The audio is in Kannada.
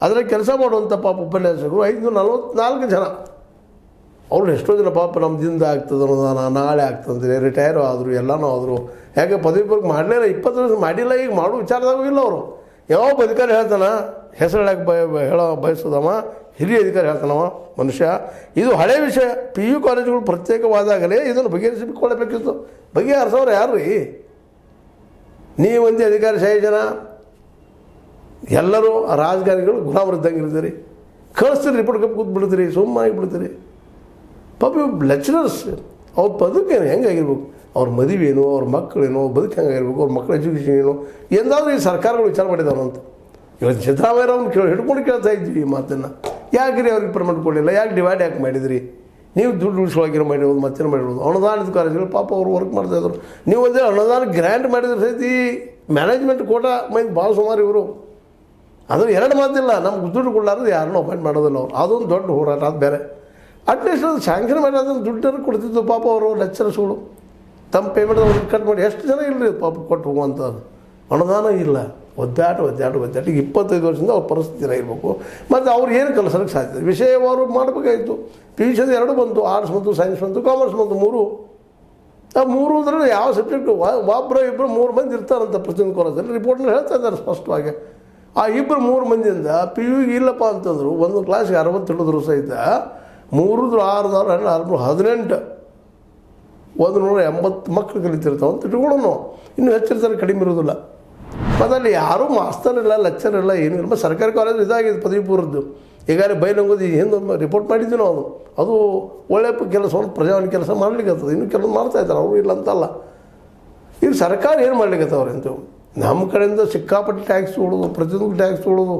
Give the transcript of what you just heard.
ಅದರ ಕೆಲಸ ಮಾಡುವಂಥ ಪಾಪ ಉಪನ್ಯಾಸಕರು 544 ಜನ. ಅವ್ರು ಎಷ್ಟೋ ಜನ ಪಾಪ ನಮ್ಮದಿಂದ ಆಗ್ತದೆ ಅನುದಾನ, ನಾಳೆ ಆಗ್ತದೆ, ರಿಟೈರು ಆದರು, ಎಲ್ಲನೂ ಆದರು. ಯಾಕೆ ಪದವಿ ಪೂರ್ವ ಮಾಡಲಿಲ್ಲ, 20 ವರ್ಷ ಮಾಡಿಲ್ಲ, ಈಗ ಮಾಡೋ ವಿಚಾರದಾಗೂ ಇಲ್ಲ ಅವರು. ಯಾವ ಅಧಿಕಾರಿ ಹೇಳ್ತಾನೆ, ಹೆಸರು ಹೇಳಕ್ಕೆ ಹೇಳೋ ಬಯಸೋದವ, ಹಿರಿಯ ಅಧಿಕಾರಿ ಹೇಳ್ತಾನವ ಮನುಷ್ಯ. ಇದು ಹಳೆ ವಿಷಯ. PU ಕಾಲೇಜುಗಳು ಪ್ರತ್ಯೇಕವಾದಾಗಲೇ ಇದನ್ನು ಬಗೆಹರಿಸಿಕೊಳ್ಳಬೇಕಿತ್ತು. ಬಗೆಹರಿಸೋರು ಯಾರು ರೀ? ನೀವು ಒಂದೇ ಅಧಿಕಾರಿಶಾಹಿ ಜನ, ಎಲ್ಲರೂ ರಾಜಕಾರಣಿಗಳು ಗುಲಾಮರಿದ್ದಂಗೆ ಇರ್ತೀರಿ. ಕಳಿಸ್ತೀರಿ, ರಿಪೋರ್ಟ್ ಕಪ್ ಕೂತ್ ಬಿಡ್ತೀರಿ, ಸುಮ್ಮನೆ ಬಿಡ್ತೀರಿ. ಪಾಪ ಲೆಕ್ಚರರ್ಸ್ ಅವ್ರ ಬದುಕೇನು ಹೆಂಗಾಗಿರ್ಬೇಕು, ಅವ್ರ ಮದುವೆನೋ, ಅವ್ರ ಮಕ್ಕಳೇನೋ, ಬದುಕು ಹೆಂಗಾಗಿರ್ಬೇಕು, ಅವ್ರ ಮಕ್ಕಳ ಎಜುಕೇಷನ್ ಏನೋ, ಎಂದಾದ್ರೂ ಈ ಸರ್ಕಾರಗಳು ವಿಚಾರ ಮಾಡಿದವರು ಅಂತ. ಇವತ್ತು ಸಿದ್ದರಾಮಯ್ಯವ್ರನ್ನ ಹಿಡ್ಕೊಂಡು ಕೇಳ್ತಾ ಇದ್ವಿ ಈ ಮಾತನ್ನು. ಯಾಕೆ ರೀ ಅವ್ರಿಗೆ ಪರ್ಮೆಂಟ್ ಕೊಡಲಿಲ್ಲ, ಯಾಕೆ ಡಿವೈಡ್ ಯಾಕೆ ಮಾಡಿದ್ರಿ? ನೀವು ದುಡ್ಡು ಉಳಿಸೋಗಿರೋ ಮಾಡಿರೋದು, ಮತ್ತೇನು ಮಾಡಿರೋದು? ಅನುದಾನದ ಕಾಲೇಜುಗಳು ಪಾಪ ಅವ್ರು ವರ್ಕ್ ಮಾಡ್ತಾಯಿದ್ರು. ನೀವು ಒಂದೇ ಅನುದಾನ ಗ್ರ್ಯಾಂಟ್ ಮಾಡಿದ್ರೆ ಸಹಿತ ಮ್ಯಾನೇಜ್ಮೆಂಟ್ ಕೋಟ ಮಂದಿ ಭಾಳ ಸುಮಾರು ಇವರು. ಅದು 2 ಮಾತಿಲ್ಲ, ನಮ್ಗೆ ದುಡ್ಡು ಕೊಡಲಾರ್ದು ಯಾರನ್ನೂ ಅಪಾಯಿಂಟ್ ಮಾಡೋದಿಲ್ಲ ಅವರು. ಅದೊಂದು ದೊಡ್ಡ ಹೋರಾಟ, ಅದು ಬೇರೆ. ಅಟ್ಲೀಸ್ಟ್ ಅದು ಸ್ಯಾಂಕ್ಷನ್ ಮಾಡಿ ಅದನ್ನು ದುಡ್ಡನ್ನು ಕೊಡ್ತಿದ್ದು ಪಾಪ ಅವರು ಲೆಕ್ಚರ್ಸ್ಗಳು. ತಮ್ಮ ಪೇಮೆಂಟ್ ಅವ್ರಿಗೆ ಕಟ್ ಮಾಡಿ ಎಷ್ಟು ಜನ ಇಲ್ಲರಿ ಪಾಪ ಕೊಟ್ಟು ಹೋಗುವಂಥದ್ದು. ಅನುದಾನ ಇಲ್ಲ, ಒದ್ದಾಟ. ಈಗ 25 ವರ್ಷದಿಂದ ಅವ್ರ ಪರಿಸ್ಥಿತಿ ಇರಬೇಕು. ಮತ್ತು ಅವ್ರು ಏನು ಕಲಿಸೋಕ್ಕೆ ಸಾಧ್ಯ? ವಿಷಯವಾರು ಮಾಡಬೇಕಾಗಿತ್ತು. PUC 2 ಬಂತು, ಆರ್ಟ್ಸ್ ಬಂತು, ಸೈನ್ಸ್ ಬಂತು, ಕಾಮರ್ಸ್ ಬಂತು, 3. ಆ 3 ಅಂದ್ರೆ ಯಾವ ಸಬ್ಜೆಕ್ಟು ಒಬ್ಬರು 3 ಮಂದಿ ಇರ್ತಾರಂತ ಪ್ರತಿಯೊಂದು ಕಾಲೇಜಲ್ಲಿ ರಿಪೋರ್ಟ್ನಲ್ಲಿ ಹೇಳ್ತಾ ಇದ್ದಾರೆ ಸ್ಪಷ್ಟವಾಗಿ. ಆ 3 ಮಂದಿಯಿಂದ PU ಇಲ್ಲಪ್ಪ ಅಂತಂದರು. ಒಂದು ಕ್ಲಾಸ್ಗೆ 60 ಹಿಡಿದ್ರು ಸಹಿತ 3 6 18 180 ಮಕ್ಕಳು ಕಲಿತಿರ್ತಾವೆ ಅಂತ ಇಟ್ಕೊಳ್ಳೋನು. ಇನ್ನೂ ಹೆಚ್ಚಿರ್ತಾರೆ, ಕಡಿಮೆ ಇರೋದಿಲ್ಲ. ಮತ್ತು ಅಲ್ಲಿ ಯಾರೂ ಮಾಸ್ತರ್ ಇಲ್ಲ, ಲೆಕ್ಚರ್ ಇಲ್ಲ, ಏನೂ ಇಲ್ಲ. ಮತ್ತು ಸರ್ಕಾರಿ ಕಾಲೇಜ್ ಇದಾಗಿದೆ ಪದವಿ ಪೂರ್ವದ್ದು. ಈಗಾಗಲೇ ಬೈಲಂಗೋದಿ ಹಿಂದೆ ರಿಪೋರ್ಟ್ ಮಾಡಿದ್ವಿ ನಾವು. ಅದು ಒಳ್ಳೆಯ ಕೆಲಸವನ್ನು ಪ್ರಜಾವಾಣಿ ಕೆಲಸ ಮಾಡ್ಲಿಕ್ಕೆ ಆಗ್ತದೆ. ಇನ್ನೂ ಕೆಲವು ಮಾಡ್ತಾಯಿದ್ದಾರೆ, ಅವರು ಇಲ್ಲ ಅಂತಲ್ಲ. ಈಗ ಸರ್ಕಾರ ಏನು ಮಾಡ್ಲಿಕ್ಕೆ ಅಂತವ್ರೆ ಅಂತ ನಮ್ಮ ಕಡೆಯಿಂದ ಸಿಕ್ಕಾಪಟ್ಟೆ ಟ್ಯಾಕ್ಸ್ ತೊಗೊಳೋದು, ಪ್ರತಿಯೊಂದು ಟ್ಯಾಕ್ಸ್ ತೊಗೊಳೋದು.